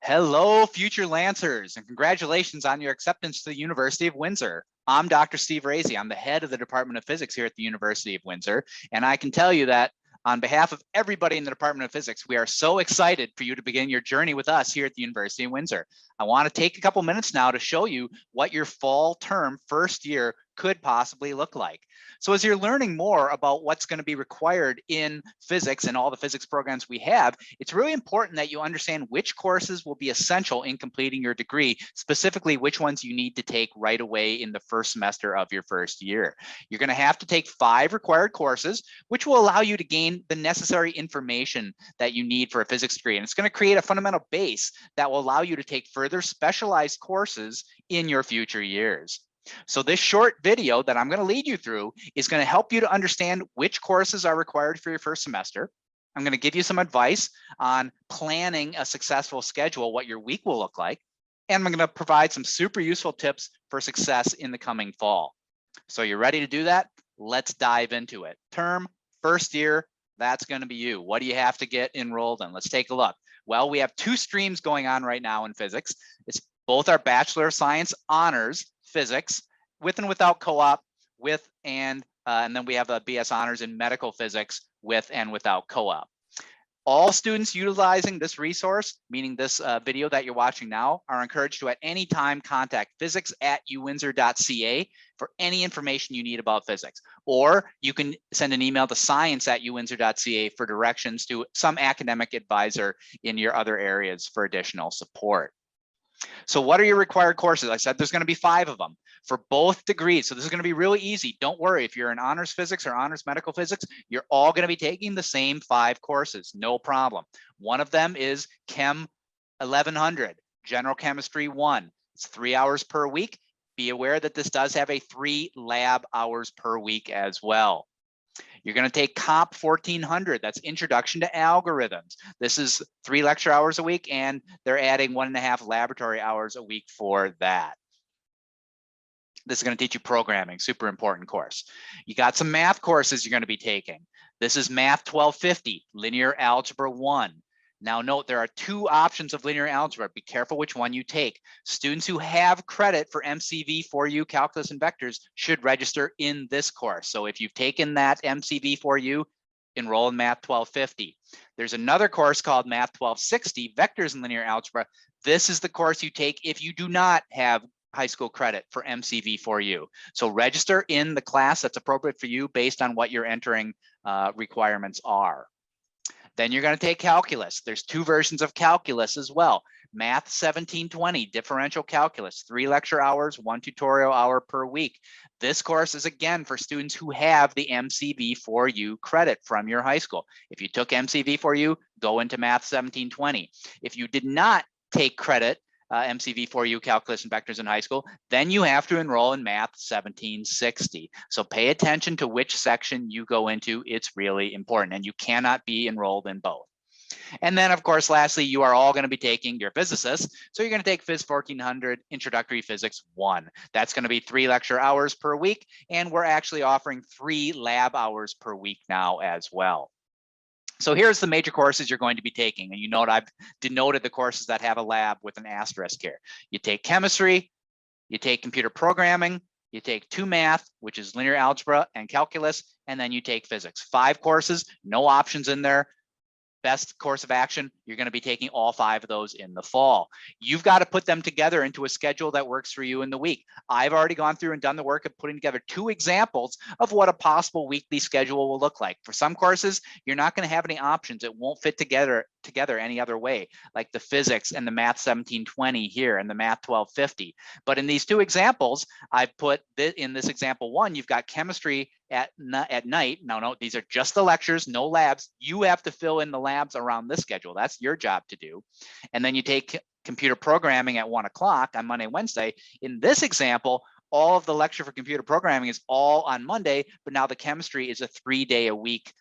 Hello, future Lancers, and congratulations on your acceptance to the University of Windsor. I'm Dr. Steve Razy. I'm the head of the Department of Physics here at the University of Windsor, and I can tell you that on behalf of everybody in the Department of Physics, we are so excited for you to begin your journey with us here at the University of Windsor. I want to take a couple minutes now to show you what your fall term first year could possibly look like. So as you're learning more about what's going to be required in physics and all the physics programs we have, it's really important that you understand which courses will be essential in completing your degree, specifically which ones you need to take right away in the first semester of your first year. You're going to have to take 5 required courses, which will allow you to gain the necessary information that you need for a physics degree. And it's going to create a fundamental base that will allow you to take further specialized courses in your future years. So this short video that I'm going to lead you through is going to help you to understand which courses are required for your first semester. I'm going to give you some advice on planning a successful schedule, what your week will look like, and I'm going to provide some super useful tips for success in the coming fall. So you're ready to do that? Let's dive into it. Term, first year, that's going to be you. What do you have to get enrolled in? Let's take a look. Well, we have 2 streams going on right now in physics. It's both our Bachelor of Science honors physics with and without co-op, with and then we have a BS honors in medical physics with and without co-op. All students utilizing this resource, meaning this video that you're watching now, are encouraged to at any time contact physics@uwindsor.ca for any information you need about physics. Or you can send an email to science@uwindsor.ca for directions to some academic advisor in your other areas for additional support. So what are your required courses? I said there's going to be 5 of them for both degrees. So this is going to be really easy. Don't worry, if you're in honors physics or honors medical physics, you're all going to be taking the same 5 courses, no problem. One of them is Chem 1100, General Chemistry 1. It's 3 hours per week. Be aware that this does have a 3 lab hours per week as well. You're going to take Comp 1400. That's Introduction to Algorithms. This is 3 lecture hours a week, and they're adding 1.5 laboratory hours a week for that. This is going to teach you programming, super important course. You got some math courses you're going to be taking. This is Math 1250, Linear Algebra 1. Now note, there are 2 options of linear algebra. Be careful which one you take. Students who have credit for MCV4U, calculus and vectors, should register in this course. So if you've taken that MCV4U, enroll in Math 1250. There's another course called Math 1260, Vectors and Linear Algebra. This is the course you take if you do not have high school credit for MCV4U. So register in the class that's appropriate for you based on what your entering requirements are. Then you're going to take calculus. There's 2 versions of calculus as well. Math 1720, differential calculus, 3 lecture hours, 1 tutorial hour per week. This course is again for students who have the MCV4U credit from your high school. If you took MCV4U, go into Math 1720. If you did not take credit, MCV4U, calculus and vectors in high school, then you have to enroll in Math 1760. So pay attention to which section you go into. It's really important, and you cannot be enrolled in both. And then, of course, lastly, you are all going to be taking your physicists. So you're going to take Phys 1400, Introductory Physics 1. That's going to be 3 lecture hours per week, and we're actually offering 3 lab hours per week now as well. So here's the major courses you're going to be taking. And you note I've denoted the courses that have a lab with an asterisk here. You take chemistry, you take computer programming, you take 2 math, which is linear algebra and calculus, and then you take physics. 5 courses, no options in there. Best course of action, you're going to be taking all 5 of those in the fall. You've got to put them together into a schedule that works for you in the week. I've already gone through and done the work of putting together 2 examples of what a possible weekly schedule will look like. For some courses, you're not going to have any options. It won't fit together any other way, like the physics and the Math 1720 here and the Math 1250. But in these 2 examples, I've put in this example 1, you've got chemistry at night. Now, note, these are just the lectures, no labs. You have to fill in the labs around this schedule. That's your job to do. And then you take computer programming at 1 o'clock on Monday, Wednesday. In this example, all of the lecture for computer programming is all on Monday, but now the chemistry is a 3-day-a-week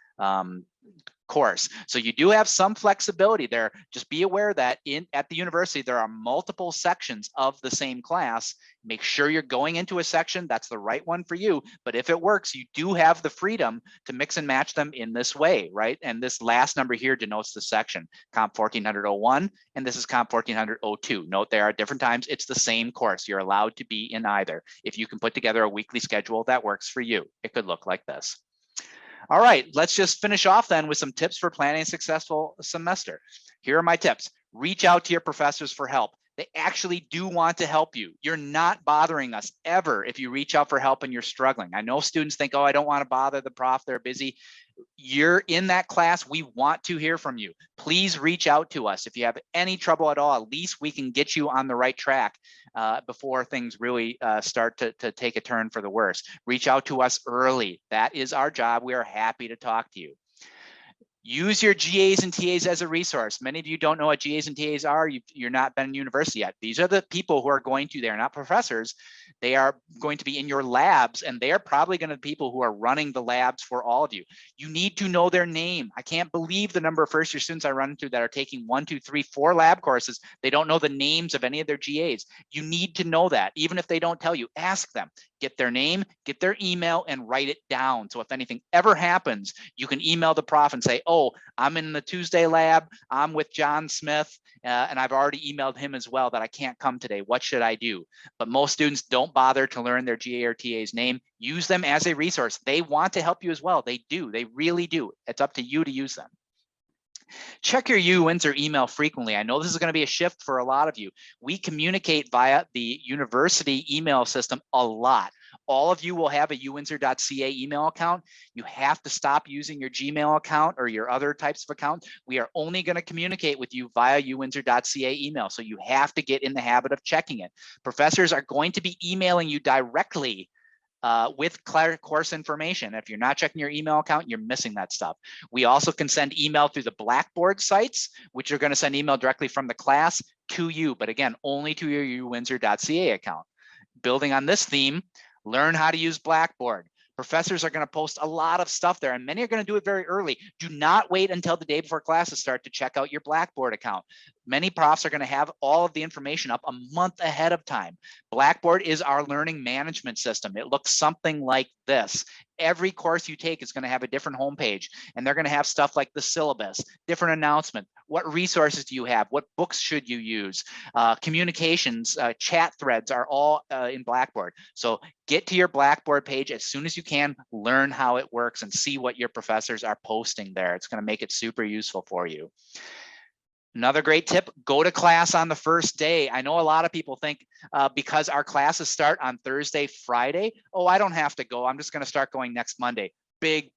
course. So you do have some flexibility there. Just be aware that at the university, there are multiple sections of the same class. Make sure you're going into a section that's the right one for you. But if it works, you do have the freedom to mix and match them in this way, right? And this last number here denotes the section, Comp 1400-01, and this is Comp 1400-02. Note there are different times. It's the same course. You're allowed to be in either. If you can put together a weekly schedule that works for you, it could look like this. All right, let's just finish off then with some tips for planning a successful semester. Here are my tips. Reach out to your professors for help. They actually do want to help you. You're not bothering us ever if you reach out for help and you're struggling. I know students think, oh, I don't want to bother the prof, they're busy. You're in that class. We want to hear from you. Please reach out to us. If you have any trouble at all, at least we can get you on the right track before things really start to take a turn for the worse. Reach out to us early. That is our job. We are happy to talk to you. Use your GAs and TAs as a resource. Many of you don't know what GAs and TAs are. You're not been in university yet. These are the people who are going to, they're not professors. They are going to be in your labs, and they are probably going to be people who are running the labs for all of you. You need to know their name. I can't believe the number of first year students I run into that are taking 1, 2, 3, 4 lab courses. They don't know the names of any of their GAs. You need to know that. Even if they don't tell you, ask them. Get their name, get their email, and write it down. So if anything ever happens, you can email the prof and say, oh, I'm in the Tuesday lab, I'm with John Smith, and I've already emailed him as well that I can't come today. What should I do? But most students don't bother to learn their GA or TA's name. Use them as a resource. They want to help you as well. They do. They really do. It's up to you to use them. Check your U-Windsor email frequently. I know this is going to be a shift for a lot of you. We communicate via the university email system a lot. All of you will have a uwindsor.ca email account. You have to stop using your Gmail account or your other types of accounts. We are only going to communicate with you via uwindsor.ca email. So you have to get in the habit of checking it. Professors are going to be emailing you directly with course information. If you're not checking your email account, you're missing that stuff. We also can send email through the Blackboard sites, which are going to send email directly from the class to you, but again, only to your uwindsor.ca account. Building on this theme, learn how to use Blackboard. Professors are going to post a lot of stuff there, and many are going to do it very early. Do not wait until the day before classes start to check out your Blackboard account. Many profs are going to have all of the information up a month ahead of time. Blackboard is our learning management system. It looks something like this. Every course you take is going to have a different homepage, and they're going to have stuff like the syllabus, different announcements. What resources do you have? What books should you use? Communications, chat threads are all in Blackboard. So get to your Blackboard page as soon as you can, learn how it works, and see what your professors are posting there. It's going to make it super useful for you. Another great tip, go to class on the first day. I know a lot of people think because our classes start on Thursday, Friday, oh, I don't have to go. I'm just going to start going next Monday. Big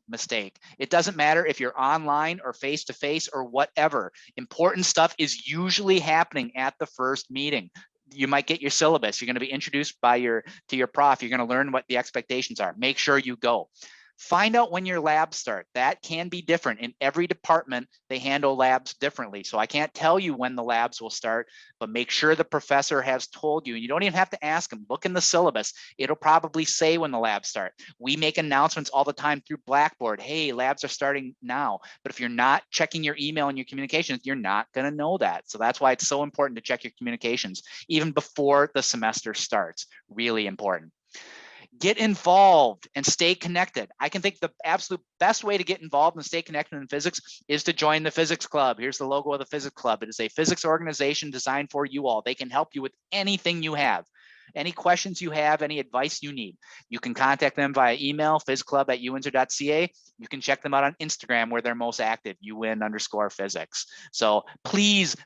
mistake. It doesn't matter if you're online or face-to-face or whatever. Important stuff is usually happening at the first meeting. You might get your syllabus. You're going to be introduced to your prof. You're going to learn what the expectations are. Make sure you go. Find out when your labs start. That can be different. In every department, they handle labs differently. So I can't tell you when the labs will start, but make sure the professor has told you. And you don't even have to ask them. Look in the syllabus. It'll probably say when the labs start. We make announcements all the time through Blackboard. Hey, labs are starting now. But if you're not checking your email and your communications, you're not going to know that. So that's why it's so important to check your communications even before the semester starts. Really important. Get involved and stay connected. I can think the absolute best way to get involved and stay connected in physics is to join the physics club. Here's the logo of the physics club. It is a physics organization designed for you all. They can help you with anything you have. Any questions you have, any advice you need, you can contact them via email, physclub@uwindsor.ca. You can check them out on Instagram where they're most active, uwin_physics. So please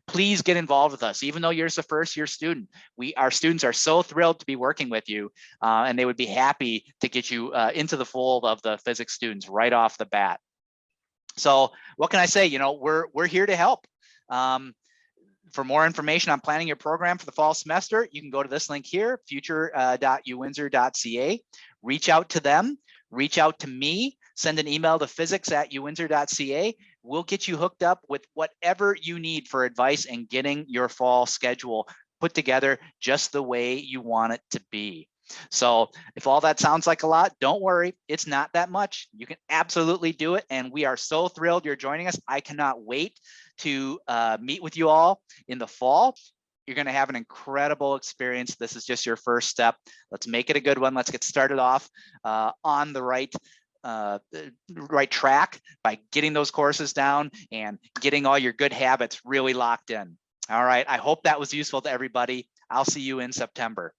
get involved with us. Even though you're a first year student, our students are so thrilled to be working with you, and they would be happy to get you into the fold of the physics students right off the bat. So what can I say? We're here to help. For more information on planning your program for the fall semester, you can go to this link here, future.uwindsor.ca. Reach out to them, reach out to me, send an email to physics@uwindsor.ca. We'll get you hooked up with whatever you need for advice and getting your fall schedule put together just the way you want it to be. So if all that sounds like a lot, don't worry, it's not that much. You can absolutely do it. And we are so thrilled you're joining us. I cannot wait to meet with you all in the fall. You're going to have an incredible experience. This is just your first step. Let's make it a good one. Let's get started off on the right track by getting those courses down and getting all your good habits really locked in. All right. I hope that was useful to everybody. I'll see you in September.